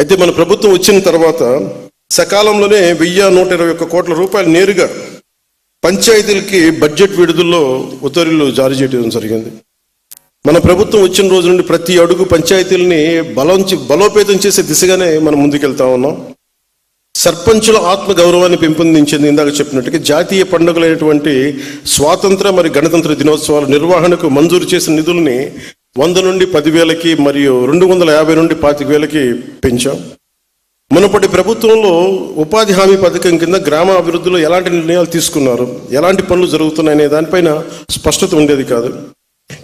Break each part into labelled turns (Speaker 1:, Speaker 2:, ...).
Speaker 1: అయితే మన ప్రభుత్వం వచ్చిన తర్వాత సకాలంలోనే 1121 కోట్ల రూపాయలు నేరుగా పంచాయతీలకి బడ్జెట్ విడుదలలో ఉత్తర్వులు జారీ చేయడం జరిగింది. మన ప్రభుత్వం వచ్చిన రోజు నుండి ప్రతి అడుగు పంచాయతీలని బలోపేతం చేసే దిశగానే మనం ముందుకెళ్తా ఉన్నాం. సర్పంచుల ఆత్మ గౌరవాన్ని పెంపొందించింది. ఇందాక చెప్పినట్టుగా జాతీయ పండుగలైనటువంటి స్వాతంత్ర మరియు గణతంత్ర దినోత్సవాల నిర్వహణకు మంజూరు చేసిన నిధుల్ని 100 నుండి 10,000కి మరియు 250 నుండి 25,000కి పెంచాం. మునుపటి ప్రభుత్వంలో ఉపాధి హామీ పథకం కింద గ్రామ అభివృద్ధిలో ఎలాంటి నిర్ణయాలు తీసుకున్నారు, ఎలాంటి పనులు జరుగుతున్నాయనే దానిపైన స్పష్టత ఉండేది కాదు.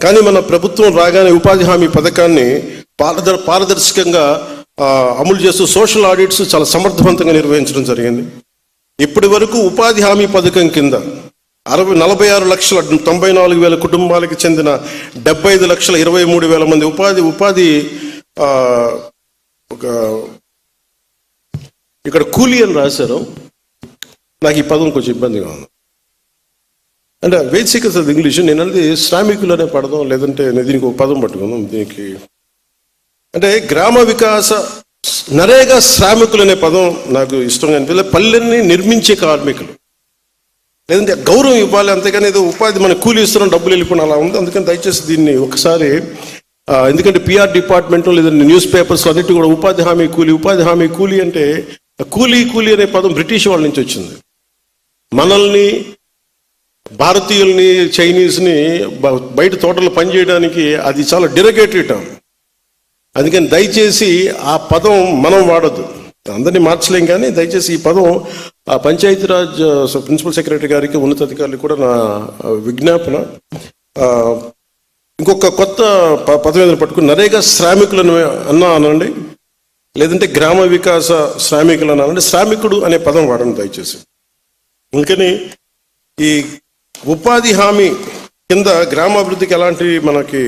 Speaker 1: కానీ మన ప్రభుత్వం రాగానే ఉపాధి హామీ పథకాన్ని పారదర్శకంగా అమలు చేస్తూ సోషల్ ఆడిట్స్ చాలా సమర్థవంతంగా నిర్వహించడం జరిగింది. ఇప్పటి వరకు ఉపాధి హామీ పథకం కింద 46,94,000 కుటుంబాలకు చెందిన 75,23,000 మంది ఉపాధి ఇక్కడ కూలీ అని రాశారు. నాకు ఈ పదం కొంచెం ఇబ్బందిగా ఉంది. అంటే వేసిక ఇంగ్లీష్, నేను అనేది శ్రామికులు అనే పడదాం, లేదంటే దీనికి ఒక పదం పట్టుకుందాం. దీనికి అంటే గ్రామ వికాస నరేగా శ్రామికులు అనే పదం నాకు ఇష్టంగా అనిపించలేదు. పల్లెల్ని నిర్మించే కార్మికులు, లేదంటే గౌరవం ఇవ్వాలి, అంతేగాని ఏదో ఉపాధి మన కూలీ ఇస్తున్నాం డబ్బులు వెళ్ళిపోయిన అలా ఉంది. అందుకని దయచేసి దీన్ని ఒకసారి, ఎందుకంటే పిఆర్ డిపార్ట్మెంట్ లేదంటే న్యూస్ పేపర్స్ అన్నిటి కూడా ఉపాధి హామీ కూలీ అంటే కూలీ అనే పదం బ్రిటిష్ వాళ్ళ నుంచి వచ్చింది. మనల్ని భారతీయుల్ని చైనీస్ని బయట తోటలు పనిచేయడానికి అది చాలా డెరగేటరీ టర్మ్. అందుకని దయచేసి ఆ పదం మనం వాడద్దు. అందరినీ మార్చలేం, కానీ దయచేసి ఈ పదం పంచాయతీరాజ్ ప్రిన్సిపల్ సెక్రటరీ గారికి, ఉన్నతాధికారులకు కూడా నా విజ్ఞాపన. ఇంకొక కొత్త పదం ఏదైనా పట్టుకుని నరేగా శ్రామికులను అనండి, లేదంటే గ్రామ వికాస శ్రామికులు అనండి. శ్రామికుడు అనే పదం వాడండి దయచేసి. అందుకని ఈ ఉపాధి హామీ కింద గ్రామాభివృద్ధికి ఎలాంటి మనకి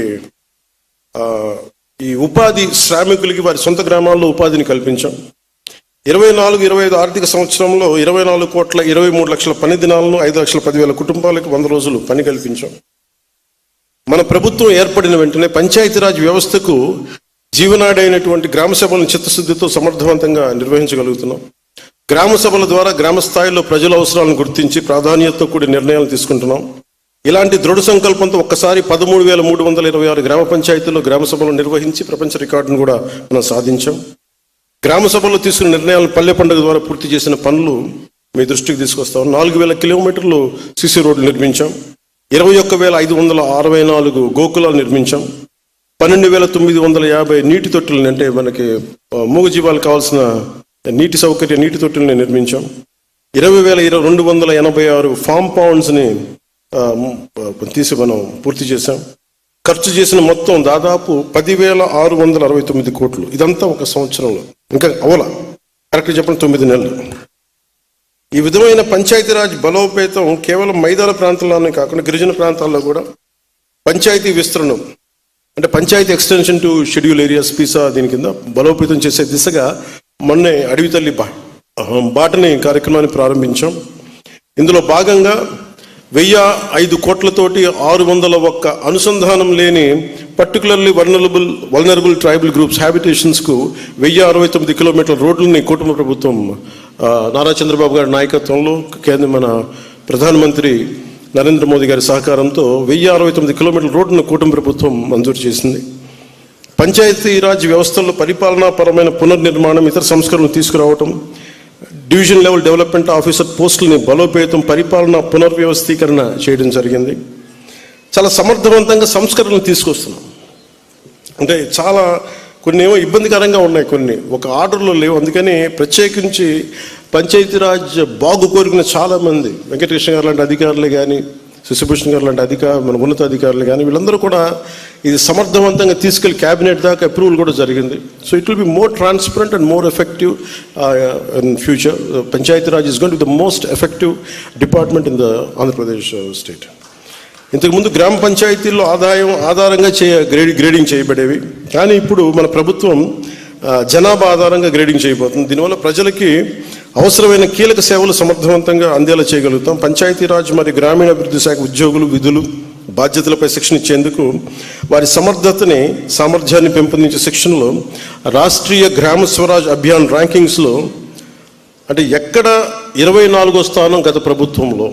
Speaker 1: ఈ ఉపాధి శ్రామికులకి వారి సొంత గ్రామాల్లో ఉపాధిని కల్పించాం. 24-25 ఆర్థిక సంవత్సరంలో 24,23,00,000 పని దినాలను 5,10,000 కుటుంబాలకు 100 రోజులు పని కల్పించాం. మన ప్రభుత్వం ఏర్పడిన వెంటనే పంచాయతీరాజ్ వ్యవస్థకు జీవనాడైనటువంటి గ్రామ సభలను చిత్తశుద్ధితో సమర్థవంతంగా నిర్వహించగలుగుతున్నాం. గ్రామ సభల ద్వారా గ్రామ స్థాయిలో ప్రజల అవసరాలను గుర్తించి ప్రాధాన్యతతో కూడిన నిర్ణయాలు తీసుకుంటున్నాం. ఇలాంటి దృఢ సంకల్పంతో ఒక్కసారి 13,326 గ్రామ పంచాయతీల్లో గ్రామ సభలు నిర్వహించి ప్రపంచ రికార్డును కూడా మనం సాధించాం. గ్రామ సభల్లో తీసుకున్న నిర్ణయాలను పల్లె పండుగ ద్వారా పూర్తి చేసిన పనులు మీ దృష్టికి తీసుకొస్తాం. 4,000 కిలోమీటర్లు సిసి రోడ్లు నిర్మించాం. 21,564 గోకులాలు నిర్మించాం. 12,950 నీటి తొట్టులను, అంటే మనకి మూగజీవాలకు కావాల్సిన నీటి తొట్టుల్ని నిర్మించాం. 20,286 ఫామ్ పౌండ్స్ని తీసి మనం పూర్తి చేశాం. ఖర్చు చేసిన మొత్తం దాదాపు 10,669 కోట్లు. ఇదంతా ఒక సంవత్సరంలో, ఇంకా అవల కరెక్ట్గా చెప్పండి 9 నెలలు. ఈ విధమైన పంచాయతీరాజ్ బలోపేతం కేవలం మైదాన ప్రాంతాల్లోనే కాకుండా గిరిజన ప్రాంతాల్లో కూడా పంచాయతీ విస్తరణం, అంటే panchayat extension to schedule areas PESA దీని కింద బలోపేతం చేసే దిశగా మొన్నే అడవి తల్లి బాటని కార్యక్రమాన్ని ప్రారంభించాం. ఇందులో భాగంగా 1,005 కోట్లతోటి 601 అనుసంధానం లేని పర్టికులర్లీ వల్నరబుల్ ట్రైబల్ గ్రూప్స్ హ్యాబిటేషన్స్కు 1,069 కిలోమీటర్ల రోడ్లని కుటుంబ ప్రభుత్వం నారా చంద్రబాబు గారి నాయకత్వంలో మన ప్రధానమంత్రి నరేంద్ర మోదీ గారి సహకారంతో 1,069 కిలోమీటర్ల రోడ్డును కూటమి ప్రభుత్వం మంజూరు చేసింది. పంచాయతీరాజ్ వ్యవస్థల్లో పరిపాలనాపరమైన పునర్నిర్మాణం, ఇతర సంస్కరణలు తీసుకురావటం, డివిజన్ లెవెల్ డెవలప్మెంట్ ఆఫీసర్ పోస్టులని బలోపేతం, పరిపాలన పునర్వ్యవస్థీకరణ చేయడం జరిగింది. చాలా సమర్థవంతంగా సంస్కరణలు తీసుకొస్తున్నాం. అంటే చాలా కొన్ని ఏమో ఇబ్బందికరంగా ఉన్నాయి, కొన్ని ఒక ఆర్డర్లో లేవు. అందుకని ప్రత్యేకించి పంచాయతీరాజ్ బాగు కోరుకున్న చాలామంది, వెంకటకృష్ణ గారు లాంటి అధికారులు కానీ, శశిభూషణ్ గారు లాంటి మన ఉన్నత అధికారులు కానీ, వీళ్ళందరూ కూడా ఇది సమర్థవంతంగా తీసుకెళ్లి క్యాబినెట్ దాకా అప్రూవల్ కూడా జరిగింది. So it will be more transparent and more effective in future. Panchayati Raj is going to be the most effective department in the Andhra Pradesh state. ఇంతకుముందు గ్రామ పంచాయతీల్లో ఆధారంగా గ్రేడింగ్ చేయబడేవి, కానీ ఇప్పుడు మన ప్రభుత్వం జనాభా ఆధారంగా గ్రేడింగ్ చేయబోతుంది. దీనివల్ల ప్రజలకి అవసరమైన కీలక సేవలు సమర్థవంతంగా అందేలా చేయగలుగుతాం. పంచాయతీరాజ్ మరియు గ్రామీణాభివృద్ధి శాఖ ఉద్యోగులు, విధులు, బాధ్యతలపై శిక్షణ ఇచ్చేందుకు వారి సామర్థ్యాన్ని పెంపొందించే శిక్షణలో రాష్ట్రీయ గ్రామ స్వరాజ్ అభియాన్ ర్యాంకింగ్స్లో అంటే ఎక్కడ 24వ స్థానం గత ప్రభుత్వంలో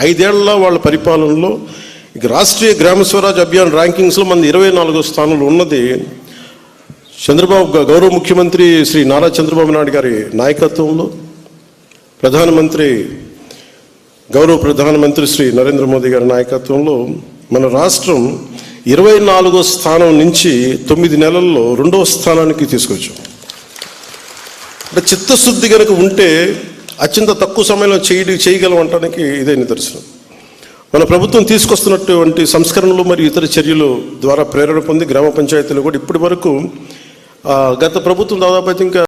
Speaker 1: 5 ఏళ్ల వాళ్ళ పరిపాలనలో ఇక రాష్ట్రీయ గ్రామ స్వరాజ్ అభియాన్ ర్యాంకింగ్స్లో మన 24వ స్థానంలో ఉన్నది గౌరవ ముఖ్యమంత్రి శ్రీ నారా చంద్రబాబు నాయుడు గారి నాయకత్వంలో గౌరవ ప్రధానమంత్రి శ్రీ నరేంద్ర మోదీ గారి నాయకత్వంలో మన రాష్ట్రం 24వ స్థానం నుంచి 9 నెలల్లో 2వ స్థానానికి తీసుకొచ్చాం. అంటే చిత్తశుద్ధి కనుక ఉంటే అత్యంత తక్కువ సమయంలో చేయగలం అనడానికి ఇదే నిదర్శనం. మన ప్రభుత్వం తీసుకొస్తున్నటువంటి సంస్కరణలు మరియు ఇతర చర్యలు ద్వారా ప్రేరణ పొంది గ్రామ పంచాయతీలు కూడా ఇప్పటి వరకు గత ప్రభుత్వం దాదాపు అయితే ఇంకా